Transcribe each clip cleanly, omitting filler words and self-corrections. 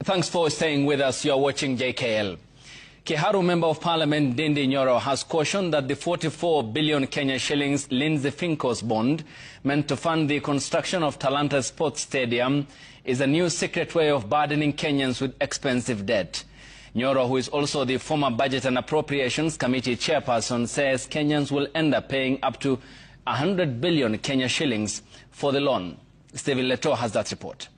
Thanks for staying with us. You're watching JKL. Kiharu Member of Parliament Ndindi Nyoro has cautioned that the 44 billion Kenya shillings Lindsay Finco's bond meant to fund the construction of Talanta Sports Stadium is a new secret way of burdening Kenyans with expensive debt. Nyoro, who is also the former Budget and Appropriations Committee chairperson, says Kenyans will end up paying up to 100 billion Kenya shillings for the loan. Stephen Leto has that report.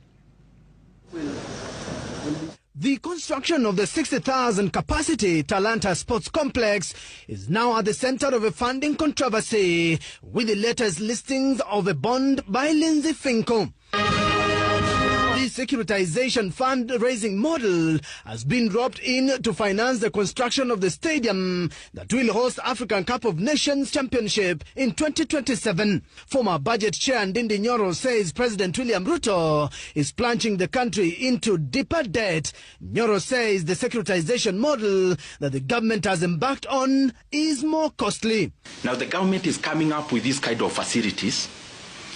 The construction of the 60,000 capacity Talanta Sports Complex is now at the center of a funding controversy with the latest listings of a bond by Lindsay Finco. The securitization fundraising model has been roped in to finance the construction of the stadium that will host African Cup of Nations Championship in 2027. Former Budget Chair Ndindi Nyoro says President William Ruto is plunging the country into deeper debt. Nyoro says the securitization model that the government has embarked on is more costly. Now the government is coming up with these kind of facilities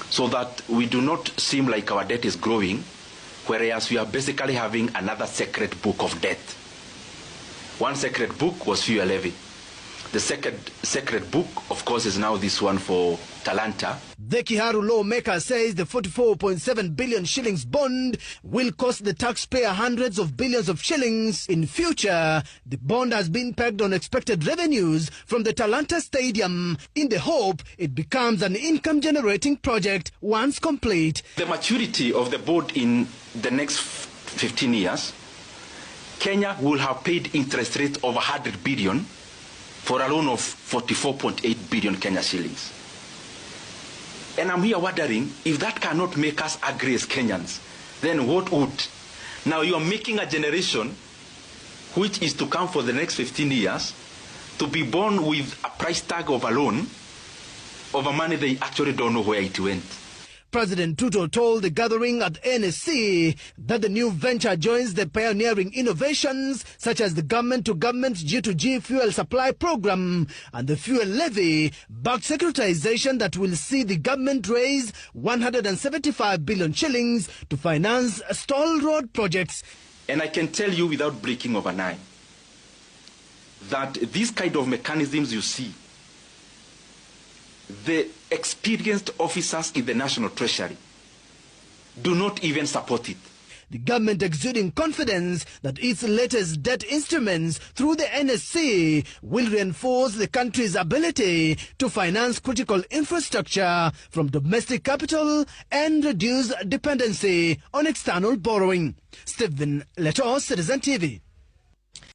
so that we do not seem like our debt is growing, whereas we are basically having another secret book of debt. One secret book was fuel levy. The second secret book, of course, is now this one for Talanta. The Kiharu lawmaker says the 44.7 billion shillings bond will cost the taxpayer hundreds of billions of shillings in future. The bond has been pegged on expected revenues from the Talanta Stadium in the hope it becomes an income-generating project once complete. The maturity of the bond in the next 15 years, Kenya will have paid interest rates of 100 billion for a loan of 44.8 billion Kenya shillings. And I'm here wondering, if that cannot make us agree as Kenyans, then what would? Now you are making a generation which is to come for the next 15 years to be born with a price tag of a loan of a money they actually don't know where it went. President Ruto told the gathering at NSC that the new venture joins the pioneering innovations such as the government-to-government G2G fuel supply program and the fuel levy-backed securitization that will see the government raise 175 billion shillings to finance stall road projects. And I can tell you without breaking of an eye that these kind of mechanisms you see, the experienced officers in the National Treasury do not even support it. The government exuding confidence that its latest debt instruments through the NSC will reinforce the country's ability to finance critical infrastructure from domestic capital and reduce dependency on external borrowing. Stephen Leto, Citizen TV.